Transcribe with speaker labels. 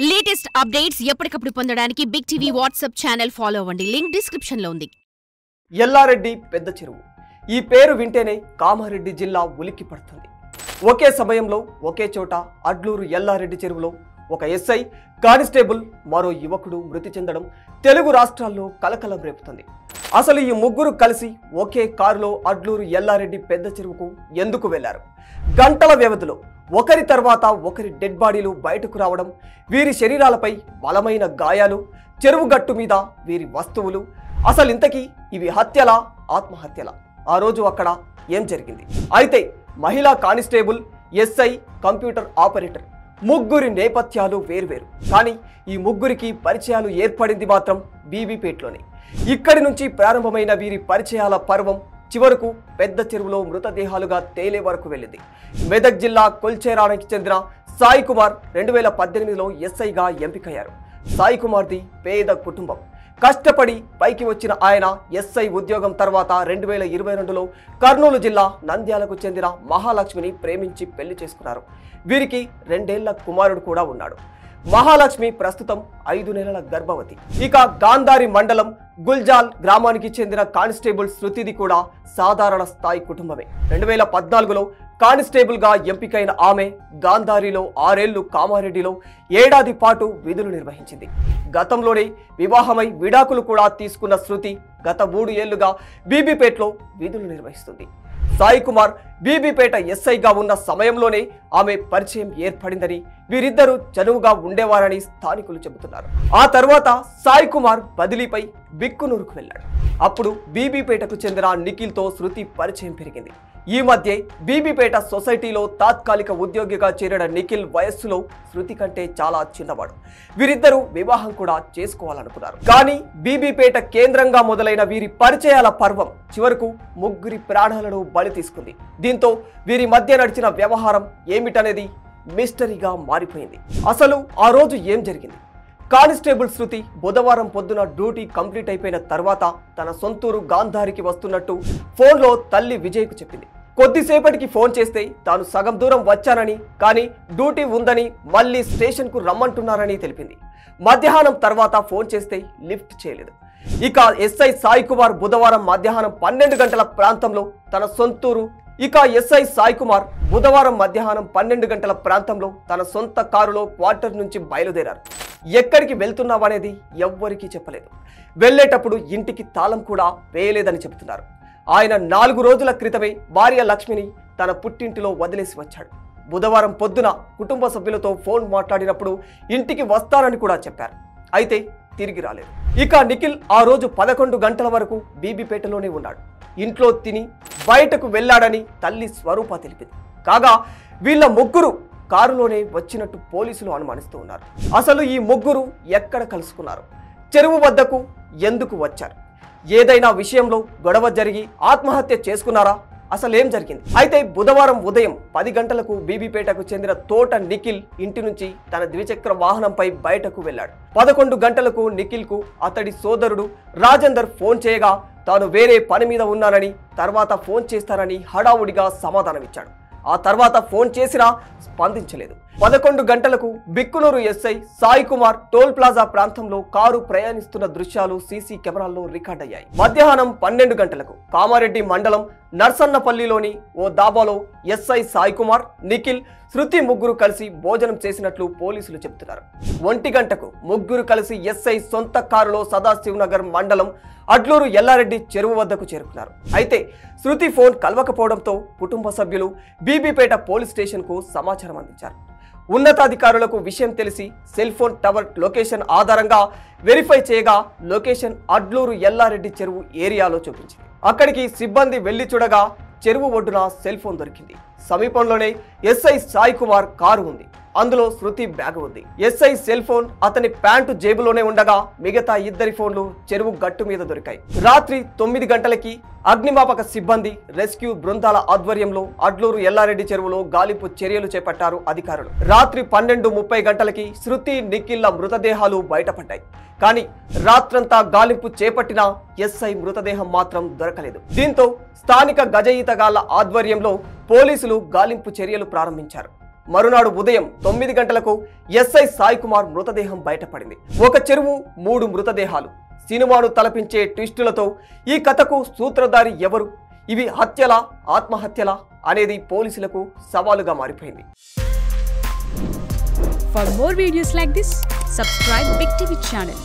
Speaker 1: Latest updates ఎప్పటికప్పుడు పొందడానికి big TV WhatsApp channel follow అవ్వండి. లింక్ డిస్క్రిప్షన్ లో ఉంది.
Speaker 2: ఎల్లారెడ్డి పెద్ద చెరువు ఈ పేరు వింటేనే కామారెడ్డి జిల్లా ఉలిక్కి పడుతుంది. ఒకే సమయంలో ఒకే చోట అడ్లూరు ఎల్లారెడ్డి చెరువులో ఒక ఎస్ఐ, కానిస్టేబుల్, మరో యువకుడు మృతి చెందడం తెలుగు రాష్ట్రాల్లో కలకలం రేపుతుంది. అసలు ఈ ముగ్గురు కలిసి ఒకే కారులో అడ్లూరు ఎల్లారెడ్డి పెద్ద చెరువుకు ఎందుకు వెళ్లారు? గంటల వ్యవధిలో ఒకరి తర్వాత ఒకరి డెడ్ బాడీలు బయటకు రావడం, వీరి శరీరాలపై బలమైన గాయాలు, చెరువు గట్టు మీద వీరి వస్తువులు. అసలు ఇంతకీ ఇవి హత్యలా, ఆత్మహత్యలా? ఆ రోజు అక్కడ ఏం జరిగింది? అయితే మహిళా కానిస్టేబుల్, ఎస్ఐ, కంప్యూటర్ ఆపరేటర్ ముగ్గురి నేపథ్యాలు వేర్వేరు. కానీ ఈ ముగ్గురికి పరిచయాలు ఏర్పడింది మాత్రం బీబీపేటలోనే. ఇక్కడి నుంచి ప్రారంభమైన వీరి పరిచయాల పర్వం చివరకు పెద్ద చెరువులో మృతదేహాలుగా తేలే వరకు వెళ్ళింది. మెదక్ జిల్లా కొల్చేరానికి చెందిన సాయి కుమార్ 2018లో ఎస్ఐగా ఎంపికయ్యారు. సాయి కుమార్ది పేద కుటుంబం. కష్టపడి పైకి వచ్చిన ఆయన ఎస్ఐ ఉద్యోగం తర్వాత 2022లో కర్నూలు జిల్లా నంద్యాలకు చెందిన మహాలక్ష్మిని ప్రేమించి పెళ్లి చేసుకున్నారు. వీరికి 2 ఏళ్ల కుమారుడు కూడా ఉన్నాడు. మహాలక్ష్మి ప్రస్తుతం 5 నెలల గర్భవతి. ఇక గాంధారి మండలం గుల్జాల్ గ్రామానికి చెందిన కానిస్టేబుల్ శృతిది కూడా సాధారణ స్థాయి కుటుంబమే. 2014లో కానిస్టేబుల్ గా ఎంపికైన ఆమె గాంధారిలో 6 ఏళ్లు, కామారెడ్డిలో 1 ఏడాది పాటు విధులు నిర్వహించింది. గతంలోనే వివాహమై విడాకులు కూడా తీసుకున్న శృతి గత 3 ఏళ్లుగా బీబీపేటలో విధులు నిర్వహిస్తుంది. సాయి కుమార్ బీబీపేట ఎస్ఐగా ఉన్న సమయంలోనే ఆమె పరిచయం ఏర్పడిందని, వీరిద్దరూ చనువుగా ఉండేవారని స్థానికులు చెబుతున్నారు. ఆ తర్వాత సాయి కుమార్ బదిలీపై బిక్కునూరుకు వెళ్ళాడు. అప్పుడు బీబీపేటకు చెందిన నిఖిల్తో శృతి పరిచయం పెరిగింది. ఈ మధ్య బీబీపేట సొసైటీలో తాత్కాలిక ఉద్యోగిగా చేరిన నిఖిల్ వయస్సులో శృతి కంటే చాలా చిన్నవాడు. వీరిద్దరూ వివాహం కూడా చేసుకోవాలనుకున్నారు. కానీ బీబీపేట కేంద్రంగా మొదలైన వీరి పరిచయాల పర్వం చివరకు ముగ్గురి ప్రాణాలను బలి తీసుకుంది. దీంతో వీరి మధ్య నడిచిన వ్యవహారం ఏమిటనేది మిస్టరీగా మారిపోయింది. అసలు ఆ రోజు ఏం జరిగింది? కానిస్టేబుల్ శృతి బుధవారం పొద్దున డ్యూటీ కంప్లీట్ అయిపోయిన తర్వాత తన సొంతూరు గాంధారికి వస్తున్నట్టు ఫోన్లో తల్లి విజయ్కు చెప్పింది. కొద్దిసేపటికి ఫోన్ చేస్తే తాను సగం దూరం వచ్చానని, కానీ డ్యూటీ ఉందని మళ్ళీ స్టేషన్కు రమ్మంటున్నారని తెలిపింది. మధ్యాహ్నం తర్వాత ఫోన్ చేస్తే లిఫ్ట్ చేయలేదు. ఇక ఎస్ఐ సాయి కుమార్ బుధవారం మధ్యాహ్నం 12 గంటల ప్రాంతంలో తన సొంతూరు బుధవారం మధ్యాహ్నం 12 గంటల ప్రాంతంలో తన సొంత కారులో క్వార్టర్ నుంచి బయలుదేరారు. ఎక్కడికి వెళ్తున్నావనేది ఎవ్వరికీ చెప్పలేదు. వెళ్లేటప్పుడు ఇంటికి తాళం కూడా వేయలేదని చెబుతున్నారు. ఆయన 4 రోజుల క్రితమే భార్య లక్ష్మిని తన పుట్టింటిలో వదిలేసి వచ్చాడు. బుధవారం పొద్దున కుటుంబ సభ్యులతో ఫోన్ మాట్లాడినప్పుడు ఇంటికి వస్తానని కూడా చెప్పారు. అయితే తిరిగి రాలేదు. ఇక నిఖిల్ ఆ రోజు 11 గంటల వరకు బీబీపేటలోనే ఉన్నాడు. ఇంట్లో తిని బయటకు వెళ్లాడని తల్లి స్వరూప తెలిపింది. కాగా వీళ్ళ ముగ్గురు కారులోనే వచ్చినట్టు పోలీసులు అనుమానిస్తూ ఉన్నారు. అసలు ఈ ముగ్గురు ఎక్కడ కలుసుకున్నారు? చెరువు వద్దకు ఎందుకు వచ్చారు? ఏదైనా విషయంలో గొడవ జరిగి ఆత్మహత్య చేసుకున్నారా? అసలేం జరిగింది? అయితే బుధవారం ఉదయం 10 గంటలకు బీబీపేటకు చెందిన తోట నిఖిల్ ఇంటి నుంచి తన ద్విచక్ర వాహనంపై బయటకు వెళ్లాడు. 11 గంటలకు నిఖిల్కు అతడి సోదరుడు రాజేందర్ ఫోన్ చేయగా తాను వేరే పని మీద ఉన్నానని, తర్వాత ఫోన్ చేస్తానని హడావుడిగా సమాధానమిచ్చాడు. ఆ తర్వాత ఫోన్ చేసినా స్పందించలేదు. 11 గంటలకు Bhiknoor SI Sai Kumar toll plaza ప్రాంతంలో కారు ప్రయాణిస్తున్న దృశ్యాలు సీసీ కెమెరాల్లో రికార్డ్ అయ్యాయి. మధ్యాహ్నం 12 గంటలకు కామారెడ్డి మండలం నర్సన్నపల్లిలోని ఓ దాబాలో ఎస్ఐ సాయి కుమార్, నిఖిల్, శృతి ముగ్గురు కలిసి భోజనం చేసినట్లు పోలీసులు చెబుతున్నారు. 1 గంటకు ముగ్గురు కలిసి ఎస్ఐ సొంత కారులో సదాశివనగర్ మండలం అడ్లూరు ఎల్లారెడ్డి చెరువు వద్దకు చేరుకున్నారు. అయితే శృతి ఫోన్ కలవకపోవడంతో కుటుంబ సభ్యులు బీబీపేట పోలీస్ స్టేషన్కు సమాచారం అందించారు. ఉన్నతాధికారులకు విషయం తెలిసి సెల్ ఫోన్ టవర్ లొకేషన్ ఆధారంగా వెరిఫై చేయగా లొకేషన్ అడ్లూరు ఎల్లారెడ్డి చెరువు ఏరియాలో చూపించింది. అక్కడికి సిబ్బంది వెళ్లి చూడగా చెరువు ఒడ్డున సెల్ ఫోన్ దొరికింది. సమీపంలోనే ఎస్ఐ సాయి కుమార్ కారు ఉంది. అందులో శృతి బ్యాగ్ ఉంది. ఎస్ఐ సెల్ ఫోన్ అతని ప్యాంటు జేబులోనే ఉండగా మిగతా 2 ఫోన్లు చెరువు గట్టు మీద దొరికాయి. రాత్రి 9 గంటలకి అగ్నిమాపక సిబ్బంది, రెస్క్యూ బృందాల ఆధ్వర్యంలో అడ్లూరు ఎల్లారెడ్డి చెరువులో గాలింపు చర్యలు చేపట్టారు అధికారులు. రాత్రి 12:30 గంటలకి శృతి, నిఖిల్ల మృతదేహాలు బయటపడ్డాయి. కానీ రాత్రంతా గాలింపు చేపట్టిన ఎస్ఐ మృతదేహం మాత్రం దొరకలేదు. దీంతో స్థానిక గజ ఈతగాళ్ల ఆధ్వర్యంలో పోలీసులు గాలింపు చర్యలు ప్రారంభించారు. మరునాడు ఉదయం 9 గంటలకు ఎస్ఐ సాయి కుమార్ మృతదేహం బయటపడింది. ఒక చెరువు 3 మృతదేహాలు. సినిమాను తలపించే ట్విస్టులతో ఈ కథకు సూత్రధారి ఎవరు, ఇవి హత్యలా ఆత్మహత్యలా అనేది పోలీసులకు సవాలుగా మారిపోయింది.
Speaker 3: For more videos like this, subscribe Big TV channel.